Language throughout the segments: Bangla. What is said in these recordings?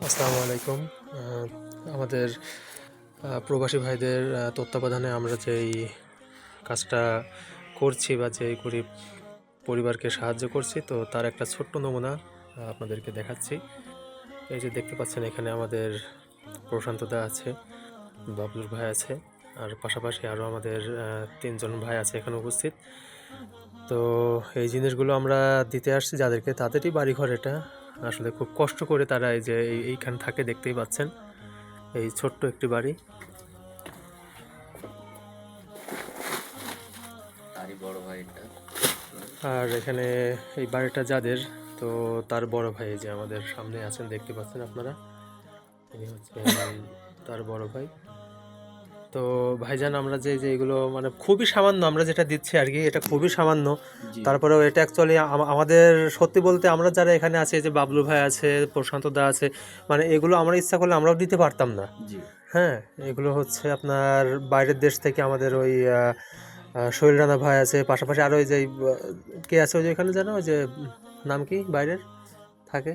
আসসালামু আলাইকুম। আমাদের প্রবাসী ভাইদের তত্ত্বাবধানে আমরা যেই কাজটা করছি বা যেই গরিব পরিবারকে সাহায্য করছি, তো তার একটা ছোট্ট নমুনা আপনাদেরকে দেখাচ্ছি। এই যে দেখতে পাচ্ছেন, এখানে আমাদের প্রশান্ত দা আছে, বাবলুর ভাই আছে, আর পাশাপাশি আরও আমাদের 3জন ভাই আছে এখানে উপস্থিত। তো এই জিনিসগুলো আমরা দিতে আসছি যাদেরকে, তাদেরই বাড়িঘর এটা। আসলে খুব কষ্ট করে তারা এই যে এইখানে থাকে, দেখতেই পাচ্ছেন এই ছোট্ট একটি বাড়ি। আর এখানে এই বাড়িটা যাদের, তো তার বড় ভাই যে আমাদের সামনে আছেন, দেখতে পাচ্ছেন আপনারা, ইনি হচ্ছে তার বড় ভাই। তো ভাইজান, আমরা যে এগুলো মানে খুবই সামান্য আমরা যেটা দিচ্ছি আর কি, এটা খুবই সামান্য। তারপরেও এটা অ্যাকচুয়ালি আমাদের সত্যি বলতে, আমরা যারা এখানে আছি, যে বাবলু ভাই আছে, প্রশান্ত দা আছে, মানে এগুলো আমরা ইচ্ছা করলে আমরাও দিতে পারতাম না। হ্যাঁ, এগুলো হচ্ছে আপনার বাইরের দেশ থেকে আমাদের ওই শৈল রানা ভাই আছে, পাশাপাশি আরও ওই যে কে আছে ওই যে এখানে, জানো ওই যে নাম কি বাইরের থাকে,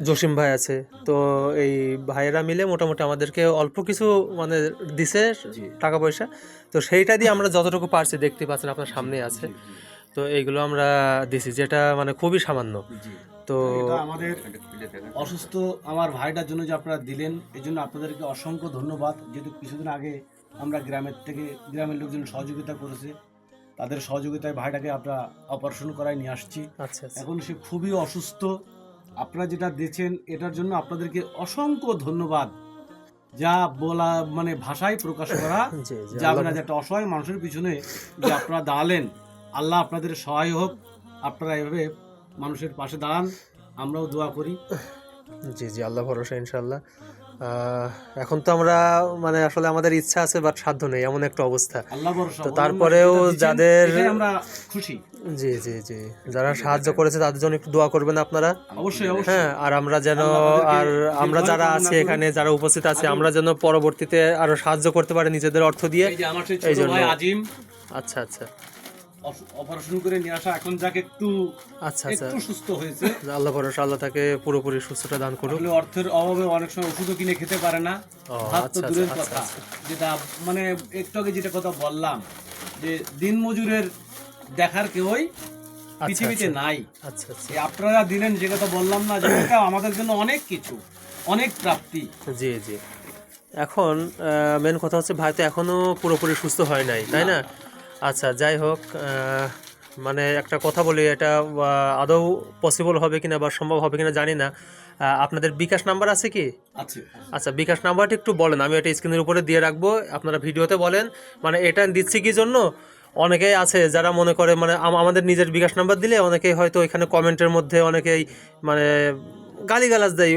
জসিম ভাই আছে। তো এই ভাইয়েরা মিলে মোটামুটি আমাদেরকে অল্প কিছু মানে দিছে টাকা পয়সা। তো সেইটা দিয়ে আমরা যতটুকু পারছি, দেখতে পাচ্ছেন আপনার সামনে আছে, তো এইগুলো আমরা দিছি, যেটা মানে খুবই সামান্য। তো আমাদের অসুস্থ আমার ভাইটার জন্য যে আপনারা দিলেন, এই জন্য আপনাদেরকে অসংখ্য ধন্যবাদ। যেহেতু কিছুদিন আগে আমরা গ্রামের লোকজন সহযোগিতা করেছে, তাদের সহযোগিতায় ভাইটাকে আমরা অপারেশন করায় নিয়ে আসছি। আচ্ছা, এখন সে খুবই অসুস্থ। আপনারা যেটা দিয়েছেন এটার জন্য আপনাদেরকে অসংখ্য ধন্যবাদ, যা বলা মানে ভাষায় প্রকাশ করা যাবে না। যে একটা অসহায় মানুষের পিছনে যে আপনারা দাঁড়ালেন, আল্লাহ আপনাদের সহায় হোক। আপনারা এভাবে মানুষের পাশে দাঁড়ান, আমরাও দোয়া করি। জি জি, আল্লাহ ভরসা, ইনশাল্লাহ। এখন তো আমরা মানে আসলে আমাদের ইচ্ছা আছে, বাট সাধ্য নেই, এমন একটা অবস্থা। আল্লাহ ভরসা। তো তারপরেও যাদের, আমরা খুশি। জি জি জি, যারা সাহায্য করেছে তাদের জন্য একটু দোয়া করবেন আপনারা, অবশ্যই অবশ্যই। হ্যাঁ, আর আমরা যেন, আর আমরা যারা আছি এখানে, যারা উপস্থিত আছে, আমরা যেন পরবর্তীতে আরো সাহায্য করতে পারি নিজেদের অর্থ দিয়ে। এই জন্য আজিম, আচ্ছা আচ্ছা, অপারেশন করে নিয়ে আসা, এখন যাকে একটু আচ্ছা আচ্ছা, একটু সুস্থ হয়েছে। আল্লাহ ভরসা, আল্লাহ তাকে পুরোপুরি সুস্থতা দান করুন। অর্থের অভাবে অনেক সময় ওষুধও কিনে খেতে পারে না, ভাত তো দূরের কথা। যেটা মানে একটু আগে যেটা কথা বললাম, যে দিন মজুরের দেখার কেউই পৃথিবীতে নাই। আচ্ছা আচ্ছা, আপনারা দিলেন যে কথা বললাম না, যে এটা আমাদের জন্য অনেক কিছু, অনেক প্রাপ্তি। জি জি। এখন মেন কথা হচ্ছে, ভাই তো এখনো পুরোপুরি সুস্থ হয় নাই, তাই না? আচ্ছা, যাই হোক, মানে একটা কথা বলি, এটা আদৌ পসিবল হবে কিনা বা সম্ভব হবে কিনা জানি না। আপনাদের বিকাশ নাম্বার আছে কি? আচ্ছা, বিকাশ নাম্বারটা একটু বলেন, আমি এটা স্ক্রিনের উপরে দিয়ে রাখবো, আপনারা ভিডিওতে বলেন। মানে এটা দিচ্ছি কি জন্য, অনেকেই আছে যারা মনে করে মানে আমাদের নিজের বিকাশ নাম্বার দিলে অনেকেই হয়তো এখানে কমেন্টের মধ্যে অনেকেই মানে গালিগালাজ দেয়,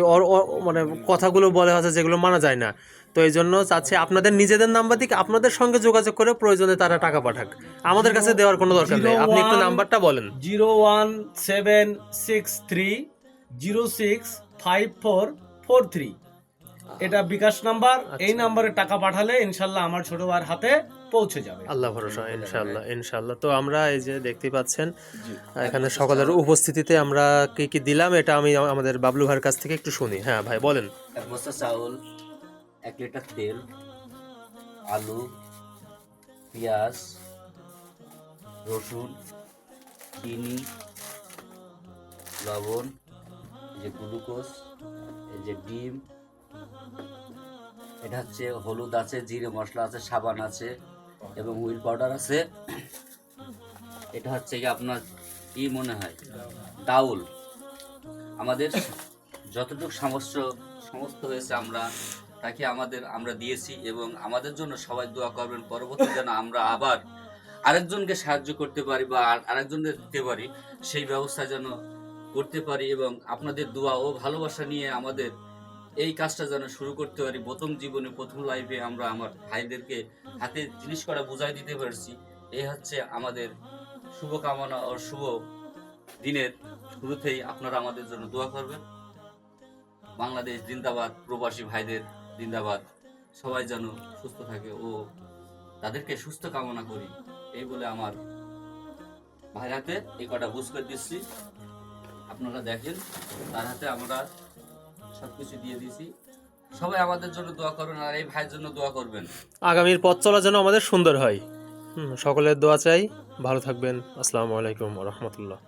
মানে কথাগুলো বলে আছে যেগুলো মানা যায় না। তো এই জন্য চাচ্ছি আপনাদের নিজেদের নাম্বার থেকে আপনাদের সঙ্গে যোগাযোগ করে প্রয়োজনে তারা টাকা পাঠাক, আমাদের কাছে দেওয়ার কোনো দরকার নেই। আপনি একটু নাম্বারটা বলেন। 01763065443। এটা বিকাশ নাম্বার, এই নাম্বারে টাকা পাঠালে ইনশাল্লাহ আমার ছোট ভাইয়ের হাতে পৌঁছে যাবে। আল্লাহ ভরসা, ইনশাআল্লাহ ইনশাআল্লাহ। তো আমরা এই যে দেখতে পাচ্ছেন এখানে সকলের উপস্থিতিতে আমরা কি কি দিলাম এটা আমি আমাদের বাবলু ভাইয়ের কাছ থেকে একটু শুনি। হ্যাঁ ভাই বলেন। 1 বস্তা চাউল, 1 লিটার তেল, আলু, পেঁয়াজ, রসুন, চিনি, লবণ, এই যে গ্লুকোজ, এই যে ডিম, এটা হচ্ছে হলুদ আছে, জিরে মশলা আছে, সাবান আছে এবং হুইল পাউডার আছে। এটা হচ্ছে কি আপনার কি মনে হয় ডাউল। আমাদের যতটুকু সমস্ত হয়েছে আমরা তাকে আমরা দিয়েছি এবং আমাদের জন্য সবাই দোয়া করবেন, পরবর্তী যেন আমরা আবার আরেকজনকে সাহায্য করতে পারি বা আরেকজনকে দিতে পারি, সেই ব্যবস্থা যেন করতে পারি এবং আপনাদের দোয়া ও ভালোবাসা নিয়ে আমাদের এই কাজটা যেন শুরু করতে পারি। প্রথম জীবনে প্রথম লাইফে আমরা আমার ভাইদেরকে হাতে জিনিস করা বুঝাই দিতে পারছি। এই হচ্ছে আমাদের শুভকামনা ও শুভ দিনের শুরুতেই আপনারা আমাদের জন্য দোয়া করবেন। বাংলাদেশ জিন্দাবাদ, প্রবাসী ভাইদের জিন্দাবাদ। সবাই যেন সুস্থ থাকে ও তাদেরকে সুস্থ কামনা করি, এই বলে আমার ভাইয়ের হাতে এই কটা বুঝ করে দিচ্ছি। আপনারা দেখেন তার হাতে আমরা সবকিছু দিয়ে দিয়েছি। সবাই আমাদের জন্য দোয়া করবেন আর এই ভাইয়ের জন্য দোয়া করবেন। আগামীর পথ চলা যেন আমাদের সুন্দর হয়। সকলের দোয়া চাই। ভালো থাকবেন। আসসালামু আলাইকুম ওয়া রাহমাতুল্লাহ।